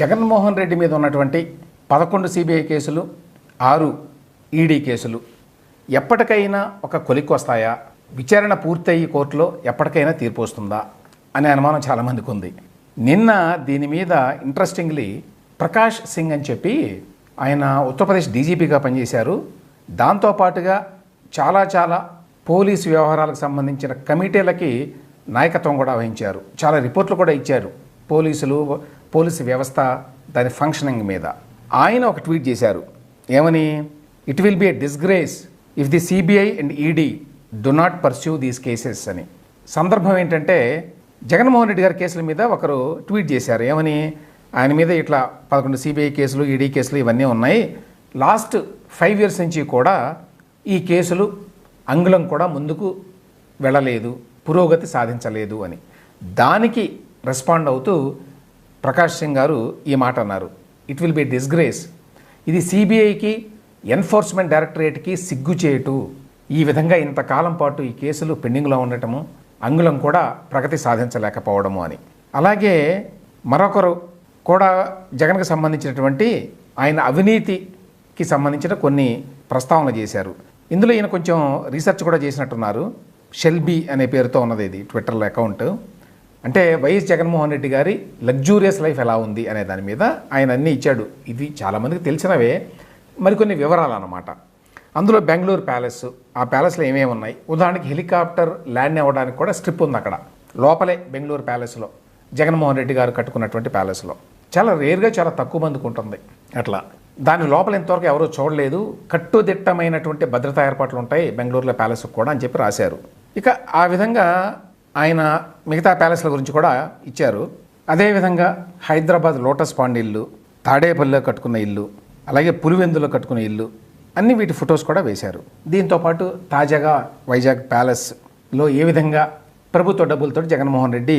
జగన్మోహన్ రెడ్డి మీద ఉన్నటువంటి 11 సిబిఐ కేసులు, 6 ఈడీ కేసులు ఎప్పటికైనా ఒక కొలిక్కి వస్తాయా? విచారణ పూర్తయ్యి కోర్టులో ఎప్పటికైనా తీర్పు వస్తుందా అనే అనుమానం చాలామందికి ఉంది. నిన్న దీని మీద ఇంట్రెస్టింగ్లీ ప్రకాష్ సింగ్ అని చెప్పి ఆయన ఉత్తరప్రదేశ్ డీజీపీగా పనిచేశారు. దాంతోపాటుగా చాలా పోలీసు వ్యవహారాలకు సంబంధించిన కమిటీలకి నాయకత్వం కూడా వహించారు. చాలా రిపోర్ట్లు కూడా ఇచ్చారు పోలీసు వ్యవస్థ దాని ఫంక్షనింగ్ మీద. ఆయన ఒక ట్వీట్ చేశారు. ఏమని? It will be a disgrace if the CBI and ED do not pursue these cases అని. సందర్భం ఏంటంటే జగన్మోహన్ రెడ్డి గారి కేసుల మీద ఒకరు ట్వీట్ చేశారు. ఏమని? ఆయన మీద ఇట్లా 11 సిబిఐ కేసులు, ఈడీ కేసులు ఇవన్నీ ఉన్నాయి. లాస్ట్ 5 years నుంచి కూడా ఈ కేసులు అంగుళం కూడా ముందుకు వెళ్ళలేదు, పురోగతి సాధించలేదు అని. దానికి రెస్పాండ్ అవుతూ ప్రకాష్ సింగ్ గారు ఈ మాట అన్నారు. It will be disgrace. ఇది సిబిఐకి, ఎన్ఫోర్స్మెంట్ డైరెక్టరేట్కి సిగ్గుచేటు. ఈ విధంగా ఇంతకాలం పాటు ఈ కేసులు పెండింగ్లో ఉండటము, అంగుళం కూడా ప్రగతి సాధించలేకపోవడము అని. అలాగే మరొకరు కూడా జగన్కి సంబంధించినటువంటి ఆయన అవినీతికి సంబంధించిన కొన్ని ప్రస్తావన చేశారు. ఇందులో ఈయన కొంచెం రీసెర్చ్ కూడా చేసినట్టున్నారు. షెల్బీ అనే పేరుతో ఉన్నది ఇది ట్విట్టర్లో అకౌంట్. అంటే వైఎస్ జగన్మోహన్ రెడ్డి గారి లగ్జూరియస్ లైఫ్ ఎలా ఉంది అనే దాని మీద ఆయన అన్నీ ఇచ్చాడు. ఇది చాలామందికి తెలిసినవే, మరికొన్ని వివరాలు అన్నమాట. అందులో బెంగళూరు ప్యాలెస్, ఆ ప్యాలెస్లో ఏమేమి ఉన్నాయి, ఉదాహరణకి హెలికాప్టర్ ల్యాండ్ అవ్వడానికి కూడా స్ట్రిప్ ఉంది అక్కడ లోపలే బెంగళూరు ప్యాలెస్లో, జగన్మోహన్ రెడ్డి గారు కట్టుకున్నటువంటి ప్యాలెస్లో. చాలా రేర్గా, చాలా తక్కువ మందికి ఉంటుంది అట్లా. దాని లోపల ఇంతవరకు ఎవరూ చూడలేదు. కట్టుదిట్టమైనటువంటి భద్రతా ఏర్పాట్లు ఉంటాయి బెంగళూరులో ప్యాలెస్కి కూడా అని చెప్పి రాశారు. ఇక ఆ విధంగా ఆయన మిగతా ప్యాలెస్ల గురించి కూడా ఇచ్చారు. అదేవిధంగా హైదరాబాద్ లోటస్ పాండ్ ఇల్లు, తాడేపల్లిలో కట్టుకున్న ఇల్లు, అలాగే పులివెందులో కట్టుకున్న ఇల్లు, అన్ని వీటి ఫొటోస్ కూడా వేశారు. దీంతోపాటు తాజాగా వైజాగ్ ప్యాలెస్లో ఏ విధంగా ప్రభుత్వ డబ్బులతో జగన్మోహన్ రెడ్డి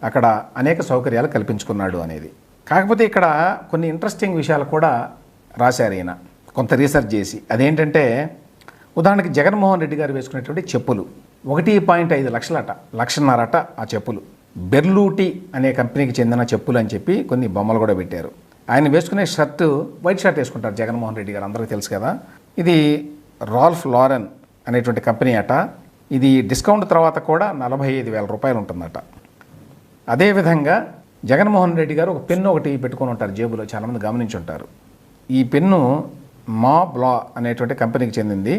అక్కడ అనేక సౌకర్యాలు కల్పించుకున్నాడు అనేది. కాకపోతే ఇక్కడ కొన్ని ఇంట్రెస్టింగ్ విషయాలు కూడా రాశారు ఈయన కొంత రీసెర్చ్ చేసి. అదేంటంటే ఉదాహరణకి జగన్మోహన్ రెడ్డి గారు వేసుకునేటువంటి చెప్పులు 1.5 లక్షలట, 1.5 ఆ చెప్పులు. బెర్లూటి అనే కంపెనీకి చెందిన చెప్పులు అని చెప్పి కొన్ని బొమ్మలు కూడా పెట్టారు. ఆయన వేసుకునే షర్టు వైట్ షర్ట్ వేసుకుంటారు జగన్మోహన్ రెడ్డి గారు, అందరికీ తెలుసు కదా. ఇది రాల్ఫ్ లారెన్ అనేటువంటి కంపెనీ అట. ఇది డిస్కౌంట్ తర్వాత కూడా 45,000 రూపాయలు ఉంటుందట. అదేవిధంగా జగన్మోహన్ రెడ్డి గారు ఒక పెన్ను ఒకటి పెట్టుకొని ఉంటారు జేబులో, చాలామంది గమనించి ఉంటారు. ఈ పెన్ను మాబ్లా అనేటువంటి కంపెనీకి చెందింది.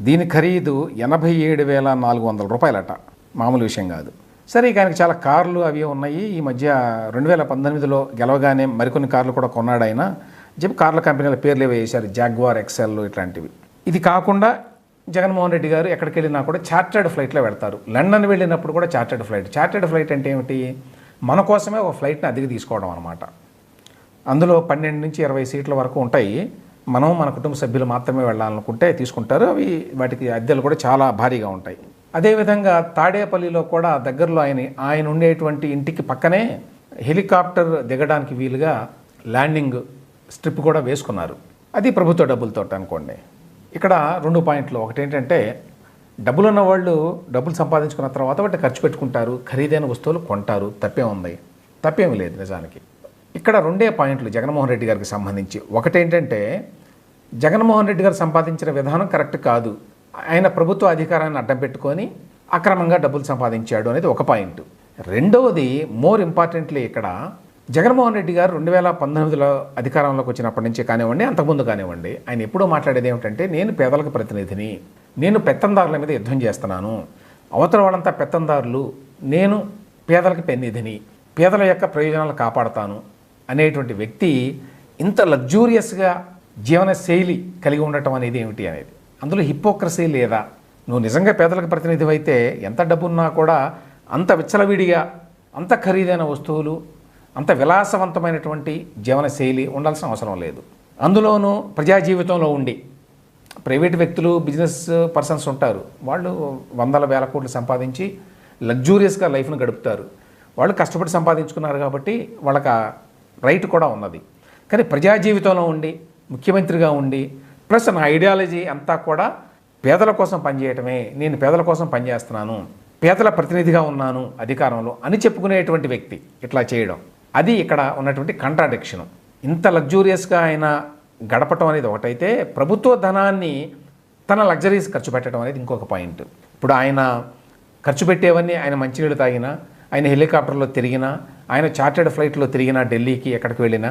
దీని ఖరీదు 87,400 రూపాయలట, మామూలు విషయం కాదు. సరే, ఇక ఆయనకి చాలా కార్లు అవి ఉన్నాయి. ఈ మధ్య 2018లో గెలవగానే మరికొన్ని కార్లు కూడా కొన్నాడు ఆయన చెప్పి కార్ల కంపెనీల పేర్లు వేశారు, జాగ్వార్, ఎక్సెల్ ఇట్లాంటివి. ఇది కాకుండా జగన్మోహన్ రెడ్డి గారు ఎక్కడికి వెళ్ళినా కూడా చార్టర్డ్ ఫ్లైట్లో వెళ్తారు. లండన్ వెళ్ళినప్పుడు కూడా చార్టర్డ్ ఫ్లైట్. చార్టర్డ్ ఫ్లైట్ అంటే ఏమిటి? మన కోసమే ఒక ఫ్లైట్ని అద్దెకి తీసుకోవడం అనమాట. అందులో 12 నుంచి 20 సీట్ల వరకు ఉంటాయి. మనం మన కుటుంబ సభ్యులు మాత్రమే వెళ్ళాలనుకుంటే తీసుకుంటారు. వాటికి అద్దెలు కూడా చాలా భారీగా ఉంటాయి. అదేవిధంగా తాడేపల్లిలో కూడా దగ్గరలో ఆయన ఉండేటువంటి ఇంటికి పక్కనే హెలికాప్టర్ దిగడానికి వీలుగా ల్యాండింగ్ స్ట్రిప్ కూడా వేసుకున్నారు. అది ప్రభుత్వ డబ్బులతో అనుకోండి. ఇక్కడ 2 పాయింట్లు. ఒకటి ఏంటంటే డబ్బులు ఉన్న వాళ్ళు డబ్బులు సంపాదించుకున్న తర్వాత వాటిని ఖర్చు పెట్టుకుంటారు, ఖరీదైన వస్తువులు కొంటారు. తప్పేమీ లేదు నిజానికి. ఇక్కడ 2 పాయింట్లు జగన్మోహన్ రెడ్డి గారికి సంబంధించి. ఒకటేంటంటే జగన్మోహన్ రెడ్డి గారు సంపాదించిన విధానం కరెక్ట్ కాదు, ఆయన ప్రభుత్వ అధికారాన్ని అడ్డం పెట్టుకొని అక్రమంగా డబ్బులు సంపాదించాడు అనేది ఒక పాయింట్. రెండవది, మోర్ ఇంపార్టెంట్లీ ఇక్కడ జగన్మోహన్ రెడ్డి గారు 2019లో అధికారంలోకి వచ్చినప్పటి నుంచి కానివ్వండి, అంతకుముందు కానివ్వండి, ఆయన ఎప్పుడూ మాట్లాడేది ఏమిటంటే నేను పేదలకు ప్రతినిధిని, నేను పెత్తందారుల మీద యుద్ధం చేస్తున్నాను, అవతల వాళ్ళంతా పెత్తందారులు, నేను పేదలకు పెన్నిధిని, పేదల యొక్క ప్రయోజనాలు కాపాడుతాను అనేటువంటి వ్యక్తి ఇంత లగ్జూరియస్గా జీవన శైలి కలిగి ఉండటం అనేది ఏమిటి అనేది. అందులో హిపోక్రసీ లేదా? నువ్వు నిజంగా పేదలకు ప్రతినిధి అయితే ఎంత డబ్బున్నా కూడా అంత విచ్చలవిడిగా, అంత ఖరీదైన వస్తువులు, అంత విలాసవంతమైనటువంటి జీవన శైలి ఉండాల్సిన అవసరం లేదు. అందులోనూ ప్రజా జీవితంలో ఉండి ప్రైవేటు వ్యక్తులు, బిజినెస్ పర్సన్స్ ఉంటారు, వాళ్ళు వందల వేల కోట్లు సంపాదించి లగ్జూరియస్గా లైఫ్ను గడుపుతారు. వాళ్ళు కష్టపడి సంపాదించుకున్నారు కాబట్టి వాళ్ళకి ఆ రైట్ కూడా ఉన్నది. కానీ ప్రజా జీవితంలో ఉండి, ముఖ్యమంత్రిగా ఉండి, ప్లస్ నా ఐడియాలజీ అంతా కూడా పేదల కోసం పనిచేయటమే, నేను పేదల కోసం పనిచేస్తున్నాను, పేదల ప్రతినిధిగా ఉన్నాను అధికారంలో అని చెప్పుకునేటువంటి వ్యక్తి ఇట్లా చేయడం అది ఇక్కడ ఉన్నటువంటి కాంట్రాడిక్షన్. ఇంత లగ్జూరియస్గా ఆయన గడపటం అనేది ఒకటైతే, ప్రభుత్వ ధనాన్ని తన లగ్జరీస్ ఖర్చు పెట్టడం అనేది ఇంకొక పాయింట్. ఇప్పుడు ఆయన ఖర్చు పెట్టేవన్నీ, ఆయన మంచినీళ్ళు తాగినా, ఆయన హెలికాప్టర్లో తిరిగినా, ఆయన చార్టెడ్ ఫ్లైట్లో తిరిగినా, ఢిల్లీకి ఎక్కడికి వెళ్ళినా,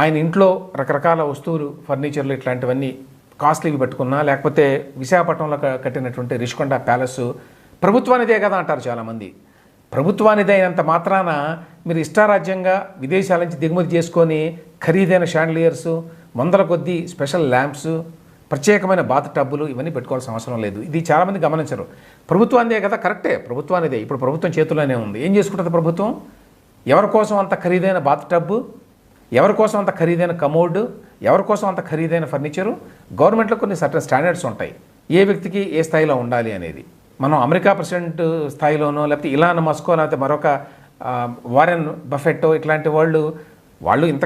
ఆయన ఇంట్లో రకరకాల వస్తువులు, ఫర్నిచర్లు ఇట్లాంటివన్నీ కాస్ట్లీవి పెట్టుకున్నా, లేకపోతే విశాఖపట్నంలో కట్టినటువంటి రిషికొండ ప్యాలెస్ ప్రభుత్వానిదే కదా అంటారు చాలామంది. ప్రభుత్వానిదే అయినంత మాత్రాన మీరు ఇష్టారాజ్యంగా విదేశాల నుంచి దిగుమతి చేసుకొని ఖరీదైన షాండ్లియర్స్, వందల కొద్దీ స్పెషల్ ల్యాంప్స్, ప్రత్యేకమైన బాత్ టబ్బులు ఇవన్నీ పెట్టుకోవాల్సిన అవసరం లేదు. ఇది చాలామంది గమనించరు. ప్రభుత్వానిదే కదా, కరెక్టే, ప్రభుత్వానిదే. ఇప్పుడు ప్రభుత్వం చేతుల్లోనే ఉంది. ఏం చేసుకుంటుంది ప్రభుత్వం? ఎవరి కోసం అంత ఖరీదైన బాత్ టబ్బు, ఎవరి కోసం అంత ఖరీదైన కమోడ్, ఎవరి కోసం అంత ఖరీదైన ఫర్నిచరు? గవర్నమెంట్లో కొన్ని సర్టన్ స్టాండర్డ్స్ ఉంటాయి, ఏ వ్యక్తికి ఏ స్థాయిలో ఉండాలి అనేది. మనం అమెరికా ప్రెసిడెంట్ స్థాయిలోనో, లేకపోతే ఇలాన్ మస్కో, లేకపోతే మరొక వారెన్ బఫెట్టో ఇట్లాంటి వాళ్ళు ఇంత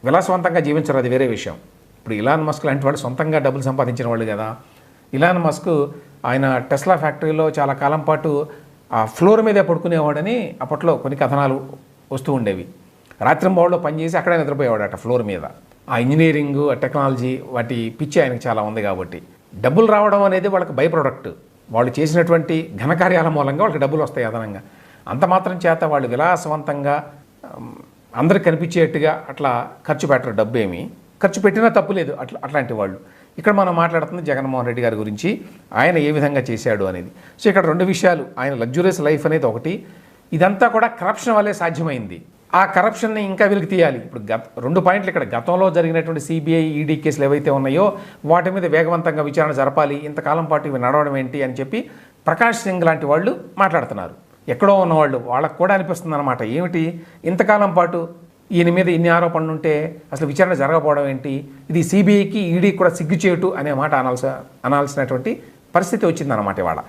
విలాసవంతంగా జీవించరు, అది వేరే విషయం. ఇప్పుడు ఇలాన్ మస్క్ లాంటి వాళ్ళు సొంతంగా డబ్బులు సంపాదించిన వాళ్ళు కదా. ఇలాన్ మస్క్ ఆయన టెస్లా ఫ్యాక్టరీలో చాలా కాలం పాటు ఆ ఫ్లోర్ మీదే పడుకునేవాడని అప్పట్లో కొన్ని కథనాలు వస్తూ ఉండేవి. రాత్రింబవళ్ళు పనిచేసి అక్కడే నిద్రపోయేవాడట ఫ్లోర్ మీద. ఆ ఇంజనీరింగ్, ఆ టెక్నాలజీ, వాటి పిచ్చి ఆయనకు చాలా ఉంది కాబట్టి డబ్బులు రావడం అనేది వాళ్ళకి బై ప్రొడక్ట్. వాళ్ళు చేసినటువంటి ఘనకార్యాల మూలంగా వాళ్ళకి డబ్బులు వస్తాయి అదనంగా. అంత మాత్రం చేత వాళ్ళు విలాసవంతంగా అందరికి కనిపించేట్టుగా అట్లా ఖర్చు పెట్టరు. డబ్బు ఏమి ఖర్చు పెట్టినా తప్పు లేదు అట్లాంటి వాళ్ళు. ఇక్కడ మనం మాట్లాడుతుంది జగన్మోహన్ రెడ్డి గారి గురించి, ఆయన ఏ విధంగా చేశాడు అనేది. సో ఇక్కడ రెండు విషయాలు, ఆయన లగ్జూరియస్ లైఫ్ అనేది ఒకటి, ఇదంతా కూడా కరప్షన్ వల్లే సాధ్యమైంది. ఆ కరప్షన్ని ఇంకా వెలికి తీయాలి. ఇప్పుడు రెండు పాయింట్లు ఇక్కడ, గతంలో జరిగినటువంటి సిబిఐ, ఈడీ కేసులు ఏవైతే ఉన్నాయో వాటి మీద వేగవంతంగా విచారణ జరపాలి, ఇంతకాలం పాటు ఇవి నడవడం ఏంటి అని చెప్పి ప్రకాష్ సింగ్ లాంటి వాళ్ళు మాట్లాడుతున్నారు. ఎక్కడో ఉన్నవాళ్ళు వాళ్ళకు కూడా అనిపిస్తుంది అనమాట, ఏమిటి ఇంతకాలం పాటు ఈయన మీద ఇన్ని ఆరోపణలు ఉంటే అసలు విచారణ జరగకపోవడం ఏంటి, ఇది సిబిఐకి ఈడీకి కూడా సిగ్గుచేటు అనే మాట అనాల్సినటువంటి పరిస్థితి వచ్చిందన్నమాట ఇవాళ.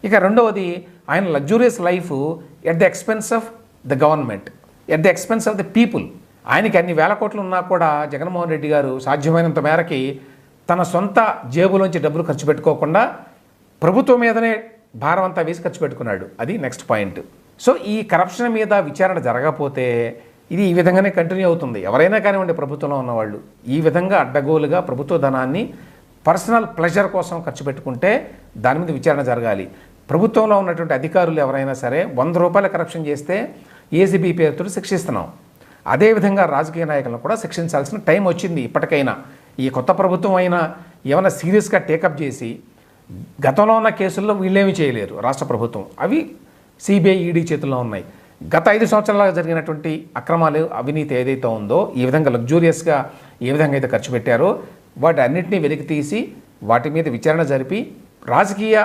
ఇక రెండవది, ఆయన luxurious life at the expense of the government, at the expense of the people. ఆయనకి అన్ని వేల కోట్లు ఉన్నా కూడా జగన్మోహన్ రెడ్డి గారు సాధ్యమైనంత మేరకి తన సొంత జేబులోంచి డబ్బులు ఖర్చు పెట్టుకోకుండా ప్రభుత్వం మీదనే భారం అంతా వేసి ఖర్చు పెట్టుకున్నాడు. అది నెక్స్ట్ పాయింట్. సో ఈ కరప్షన్ మీద విచారణ జరగకపోతే ఇది ఈ విధంగానే కంటిన్యూ అవుతుంది. ఎవరైనా కానివ్వండి, ప్రభుత్వంలో ఉన్నవాళ్ళు ఈ విధంగా అడ్డగోలుగా ప్రభుత్వ ధనాన్ని పర్సనల్ ప్లెజర్ కోసం ఖర్చు పెట్టుకుంటే దాని మీద విచారణ జరగాలి. ప్రభుత్వంలో ఉన్నటువంటి అధికారులు ఎవరైనా సరే 100 రూపాయల కరప్షన్ చేస్తే ఏసీబీ పేరుతో శిక్షిస్తున్నాం. అదేవిధంగా రాజకీయ నాయకులను కూడా శిక్షించాల్సిన టైం వచ్చింది ఇప్పటికైనా. ఈ కొత్త ప్రభుత్వం అయినా ఏమైనా సీరియస్గా టేకప్ చేసి, గతంలో ఉన్న కేసుల్లో వీళ్ళేమీ చేయలేరు రాష్ట్ర ప్రభుత్వం, అవి సిబిఐ, ఈడీ చేతుల్లో ఉన్నాయి. గత 5 సంవత్సరాలుగా జరిగినటువంటి అక్రమాలు, అవినీతి ఏదైతే ఉందో, ఈ విధంగా లగ్జూరియస్గా ఏ విధంగా అయితే ఖర్చు పెట్టారో వాటి అన్నింటినీ వెలికి తీసి వాటి మీద విచారణ జరిపి, రాజకీయ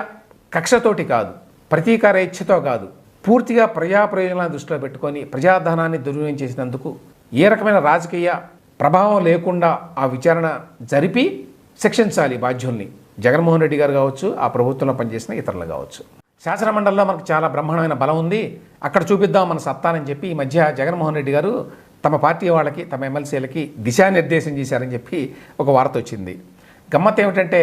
కక్షతోటి కాదు, ప్రతీకార ఇచ్ఛతో కాదు, పూర్తిగా ప్రజా ప్రయోజనాలను దృష్టిలో పెట్టుకొని ప్రజాధనాన్ని దుర్వినియోగం చేసినందుకు ఏ రకమైన రాజకీయ ప్రభావం లేకుండా ఆ విచారణ జరిపి శిక్షించాలి బాధ్యుల్ని. జగన్మోహన్ రెడ్డి గారు కావచ్చు, ఆ ప్రభుత్వంలో పనిచేసిన ఇతరులు కావచ్చు. శాసనమండలిలో మనకు చాలా బ్రహ్మాండమైన బలం ఉంది, అక్కడ చూపిద్దాం మన సత్తానని చెప్పి ఈ మధ్య జగన్మోహన్ రెడ్డి గారు తమ పార్టీ వాళ్ళకి, తమ ఎమ్మెల్సీలకి దిశానిర్దేశం చేశారని చెప్పి ఒక వార్త వచ్చింది. గమ్మత్ ఏమిటంటే,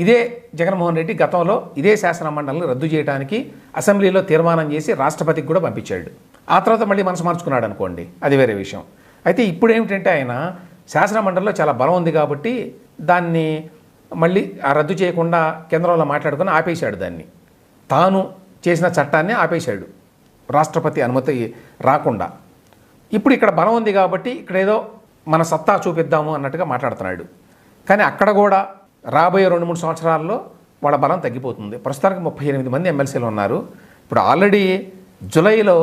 ఇదే జగన్మోహన్ రెడ్డి గతంలో ఇదే శాసనమండలిని రద్దు చేయడానికి అసెంబ్లీలో తీర్మానం చేసి రాష్ట్రపతికి కూడా పంపించాడు. ఆ తర్వాత మళ్ళీ మనసు మార్చుకున్నాడు అనుకోండి, అది వేరే విషయం. అయితే ఇప్పుడు ఏమిటంటే, ఆయన శాసనమండలిలో చాలా బలం ఉంది కాబట్టి దాన్ని మళ్ళీ రద్దు చేయకుండా కేంద్రంలో మాట్లాడుకుని ఆపేశాడు. దాన్ని తాను చేసిన చట్టాన్ని ఆపేశాడు, రాష్ట్రపతి అనుమతి రాకుండా. ఇప్పుడు ఇక్కడ బలం ఉంది కాబట్టి ఇక్కడ ఏదో మన సత్తా చూపిద్దాము అన్నట్టుగా మాట్లాడుతున్నాడు. కానీ అక్కడ కూడా రాబోయే 2-3 సంవత్సరాల్లో వాళ్ళ బలం తగ్గిపోతుంది. ప్రస్తుతానికి 38 మంది ఎమ్మెల్సీలు ఉన్నారు. ఇప్పుడు ఆల్రెడీ జూలైలో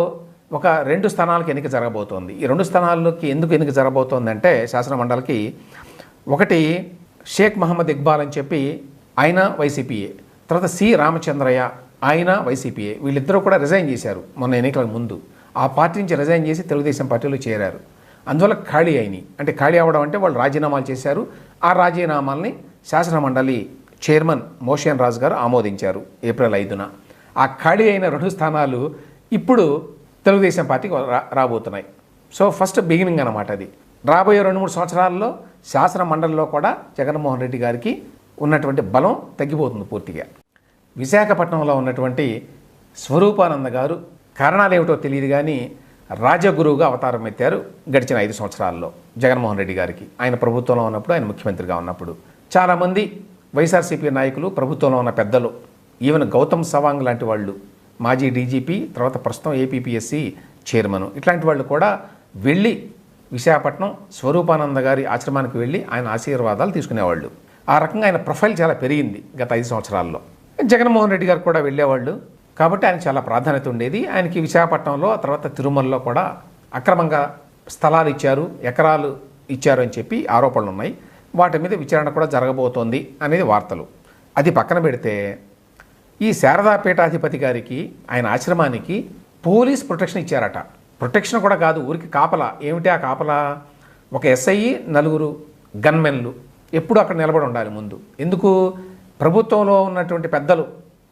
ఒక 2 స్థానాలకు ఎన్నిక జరగబోతోంది. ఈ 2 స్థానాల్లోకి ఎందుకు ఎన్నిక జరగబోతోందంటే, శాసనమండలికి ఒకటి షేక్ మహమ్మద్ ఇక్బాల్ అని చెప్పి ఆయన వైసీపీఏ, తర్వాత సి రామచంద్రయ్య ఆయన వైసీపీఏ. వీళ్ళిద్దరూ కూడా రిజైన్ చేశారు మొన్న ఎన్నికలకు ముందు. ఆ పార్టీ నుంచి రిజైన్ చేసి తెలుగుదేశం పార్టీలో చేరారు. అందువల్ల ఖాళీ అయినాయి. అంటే ఖాళీ అవ్వడం అంటే వాళ్ళు రాజీనామాలు చేశారు. ఆ రాజీనామాల్ని శాసనమండలి చైర్మన్ మోషన్ రాజు గారు ఆమోదించారు ఏప్రిల్ 5న. ఆ ఖాళీ అయిన 2 స్థానాలు ఇప్పుడు తెలుగుదేశం పార్టీకి రాబోతున్నాయి. సో ఫస్ట్ బిగినింగ్ అన్నమాట అది. రాబోయే 2-3 సంవత్సరాల్లో శాసనమండలిలో కూడా జగన్మోహన్ రెడ్డి గారికి ఉన్నటువంటి బలం తగ్గిపోతుంది పూర్తిగా. విశాఖపట్నంలో ఉన్నటువంటి స్వరూపానంద గారు కారణాలు ఏమిటో తెలియదు కానీ రాజగురువుగా అవతారం ఎత్తారు గడిచిన 5 సంవత్సరాల్లో జగన్మోహన్ రెడ్డి గారికి. ఆయన ప్రభుత్వంలో ఉన్నప్పుడు, ఆయన ముఖ్యమంత్రిగా ఉన్నప్పుడు చాలామంది వైఎస్ఆర్సీపీ నాయకులు, ప్రభుత్వంలో ఉన్న పెద్దలు, ఈవెన్ గౌతమ్ సవాంగ్ లాంటి వాళ్ళు, మాజీ డీజీపీ, తర్వాత ప్రస్తుతం ఏపీపీఎస్సీ చైర్మన్, ఇట్లాంటి వాళ్ళు కూడా వెళ్ళి విశాఖపట్నం స్వరూపానంద గారి ఆశ్రమానికి వెళ్ళి ఆయన ఆశీర్వాదాలు తీసుకునేవాళ్ళు. ఆ రకంగా ఆయన ప్రొఫైల్ చాలా పెరిగింది గత 5 సంవత్సరాల్లో. జగన్మోహన్ రెడ్డి గారు కూడా వెళ్ళేవాళ్ళు కాబట్టి ఆయనకు చాలా ప్రాధాన్యత ఉండేది. ఆయనకి విశాఖపట్నంలో, ఆ తర్వాత తిరుమలలో కూడా అక్రమంగా స్థలాలు ఇచ్చారు, ఎకరాలు ఇచ్చారు అని చెప్పి ఆరోపణలు ఉన్నాయి. వాటి మీద విచారణ కూడా జరగబోతోంది అనేది వార్తలు. అది పక్కన పెడితే ఈ శారదా పీఠాధిపతి గారికి, ఆయన ఆశ్రమానికి పోలీస్ ప్రొటెక్షన్ ఇచ్చారట. ప్రొటెక్షన్ కూడా కాదు, ఊరికి కాపలా. ఏమిటి ఆ కాపలా? ఒక ఎస్ఐ, 4 గన్మెన్లు ఎప్పుడు అక్కడ నిలబడి ఉండాలి ముందు. ఎందుకు? ప్రభుత్వంలో ఉన్నటువంటి పెద్దలు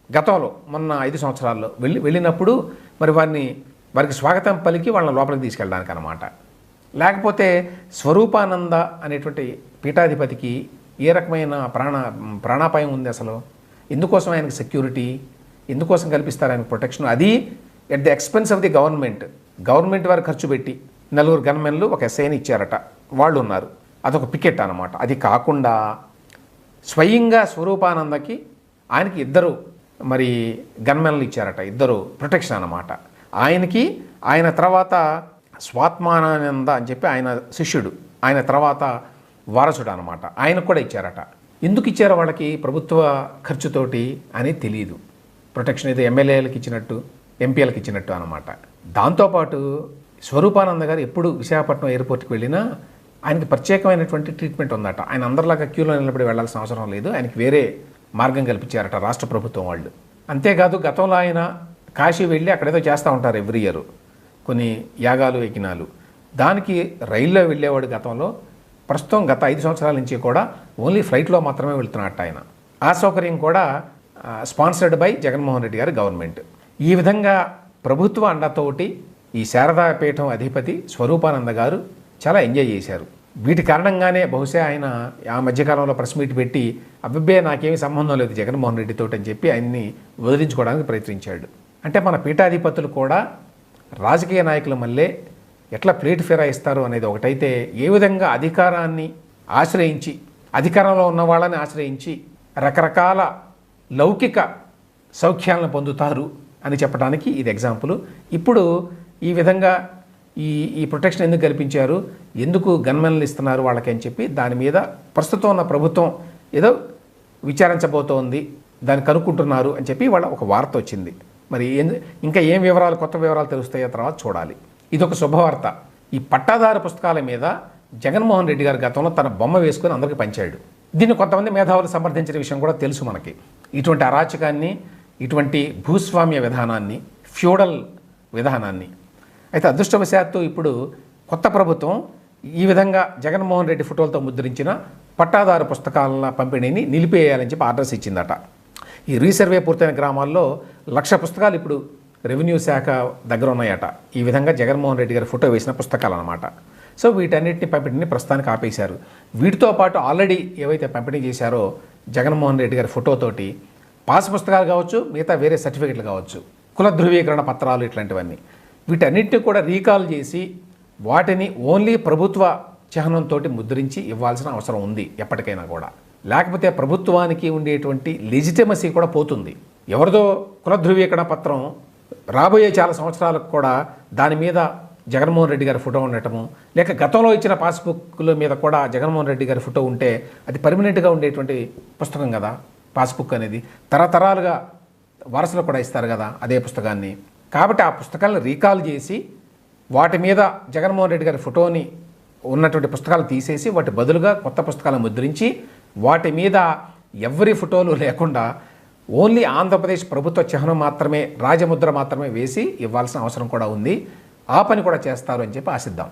గతంలో మొన్న 5 సంవత్సరాల్లో వెళ్ళినప్పుడు మరి వారికి స్వాగతం పలికి వాళ్ళని లోపలికి తీసుకెళ్ళడానికి అనమాట. లేకపోతే స్వరూపానంద అనేటువంటి పీఠాధిపతికి ఏ రకమైన ప్రాణాపాయం ఉంది అసలు? ఎందుకోసం ఆయనకు సెక్యూరిటీ, ఎందుకోసం కల్పిస్తారు ఆయనకు ప్రొటెక్షన్? అది at the expense of the government వారు ఖర్చు పెట్టి 4 గన్మెన్లు, ఒక ఎస్ఐని ఇచ్చారట. వాళ్ళు ఉన్నారు, అదొక పికెట్ అనమాట. అది కాకుండా స్వయంగా స్వరూపానందకి ఆయనకి 2 మరి గన్మెన్లు ఇచ్చారట, 2 ప్రొటెక్షన్ అనమాట. ఆయనకి, ఆయన తర్వాత స్వాత్మానంద అని చెప్పి ఆయన శిష్యుడు, ఆయన తర్వాత వారసుడు అనమాట, ఆయనకు కూడా ఇచ్చారట. ఎందుకు ఇచ్చారో వాళ్ళకి ప్రభుత్వ ఖర్చుతోటి అనేది తెలియదు. ప్రొటెక్షన్ ఏదో ఎమ్మెల్యేలకు ఇచ్చినట్టు, ఎంపీలకు ఇచ్చినట్టు అనమాట. దాంతోపాటు స్వరూపానంద గారు ఎప్పుడు విశాఖపట్నం ఎయిర్పోర్ట్కి వెళ్ళినా ఆయనకి ప్రత్యేకమైనటువంటి ట్రీట్మెంట్ ఉందట. ఆయన అందరిలాగా క్యూలో నిలబడి వెళ్లాల్సిన అవసరం లేదు, ఆయనకి వేరే మార్గం కల్పించారట రాష్ట్ర ప్రభుత్వం వాళ్ళు. అంతేకాదు గతంలో ఆయన కాశీ వెళ్ళి అక్కడేదో చేస్తూ ఉంటారు ఎవ్రీ ఇయర్, కొన్ని యాగాలు, యజ్ఞాలు. దానికి రైల్లో వెళ్ళేవాడు గతంలో. ప్రస్తుతం గత 5 సంవత్సరాల నుంచి కూడా ఓన్లీ ఫ్లైట్లో మాత్రమే వెళ్తున్నట్టు ఆయన. ఆ సౌకర్యం కూడా స్పాన్సర్డ్ బై జగన్మోహన్ రెడ్డి గారి గవర్నమెంట్. ఈ విధంగా ప్రభుత్వ అండతోటి ఈ శారదాపీఠం అధిపతి స్వరూపానంద గారు చాలా ఎంజాయ్ చేశారు. వీటి కారణంగానే బహుశా ఆయన ఆ మధ్యకాలంలో ప్రెస్ మీట్ పెట్టి అబ్బిబ్బే నాకేమీ సంబంధం లేదు జగన్మోహన్ రెడ్డితో అని చెప్పి ఆయన్ని వదిలించుకోవడానికి ప్రయత్నించాడు. అంటే మన పీఠాధిపతులు కూడా రాజకీయ నాయకుల మళ్ళీ ఎట్లా ప్లేట్ ఫిరాయిస్తారు అనేది ఒకటైతే, ఏ విధంగా అధికారాన్ని ఆశ్రయించి, అధికారంలో ఉన్న వాళ్ళని ఆశ్రయించి రకరకాల లౌకిక సౌఖ్యాలను పొందుతారు అని చెప్పడానికి ఇది ఎగ్జాంపుల్. ఇప్పుడు ఈ విధంగా ఈ ప్రొటెక్షన్ ఎందుకు కల్పించారు, ఎందుకు గన్మెన్లు ఇస్తున్నారు వాళ్ళకి అని చెప్పి దాని మీద ప్రస్తుతం ఉన్న ప్రభుత్వం ఏదో విచారించబోతోంది, దాన్ని కనుక్కుంటున్నారు అని చెప్పి వాళ్ళ ఒక వార్త వచ్చింది. మరి ఇంకా ఏం వివరాలు, కొత్త వివరాలు తెలుస్తాయో తర్వాత చూడాలి. ఇదొక శుభవార్త. ఈ పట్టాదారు పుస్తకాల మీద జగన్మోహన్ రెడ్డి గారు గతంలో తన బొమ్మ వేసుకొని అందరికీ పంచాడు. దీన్ని కొంతమంది మేధావులు సమర్థించిన విషయం కూడా తెలుసు మనకి. ఇటువంటి అరాచకాన్ని, ఇటువంటి భూస్వామ్య విధానాన్ని, ఫ్యూడల్ విధానాన్ని. అయితే అదృష్టవశాత్తు ఇప్పుడు కొత్త ప్రభుత్వం ఈ విధంగా జగన్మోహన్ రెడ్డి ఫోటోలతో ముద్రించిన పట్టాదారు పుస్తకాల పంపిణీని నిలిపేయాలని చెప్పి ఆర్డర్స్ ఇచ్చిందట. ఈ రీసర్వే పూర్తయిన గ్రామాల్లో 1,00,000 పుస్తకాలు ఇప్పుడు రెవెన్యూ శాఖ దగ్గర ఉన్నాయట. ఈ విధంగా జగన్మోహన్ రెడ్డి గారి ఫోటో వేసిన పుస్తకాలు అన్నమాట. సో వీటన్నిటిని పంపిణీని ప్రస్తుతానికి ఆపేశారు. వీటితో పాటు ఆల్రెడీ ఏవైతే పంపిణీ చేశారో జగన్మోహన్ రెడ్డి గారి ఫోటోతోటి పాస్ పుస్తకాలు కావచ్చు, మిగతా వేరే సర్టిఫికెట్లు కావచ్చు, కుల ధృవీకరణ పత్రాలు, ఇట్లాంటివన్నీ, వీటన్నిటిని కూడా రీకాల్ చేసి వాటిని ఓన్లీ ప్రభుత్వ చిహ్నంతో ముద్రించి ఇవ్వాల్సిన అవసరం ఉంది ఎప్పటికైనా కూడా. లేకపోతే ప్రభుత్వానికి ఉండేటువంటి లెజిటిమసీ కూడా పోతుంది. ఎవరిదో కుల ధృవీకరణ పత్రం రాబోయే చాలా సంవత్సరాలకు కూడా దాని మీద జగన్మోహన్ రెడ్డి గారి ఫోటో ఉండటము, లేక గతంలో ఇచ్చిన పాస్బుక్ల మీద కూడా జగన్మోహన్ రెడ్డి గారి ఫోటో ఉంటే అది పర్మనెంట్గా ఉండేటువంటి పుస్తకం కదా పాస్బుక్ అనేది. తరతరాలుగా వారసులు కూడా ఇస్తారు కదా అదే పుస్తకాన్ని. కాబట్టి ఆ పుస్తకాలను రీకాల్ చేసి వాటి మీద జగన్మోహన్ రెడ్డి గారి ఫోటోని ఉన్నటువంటి పుస్తకాలు తీసేసి వాటి బదులుగా కొత్త పుస్తకాలను ముద్రించి వాటి మీద ఎవరి ఫోటోలు లేకుండా ఓన్లీ ఆంధ్రప్రదేశ్ ప్రభుత్వ చిహ్నం మాత్రమే, రాజముద్ర మాత్రమే వేసి ఇవ్వాల్సిన అవసరం కూడా ఉంది. ఆ పని కూడా చేస్తారు అని చెప్పి ఆశిద్దాం.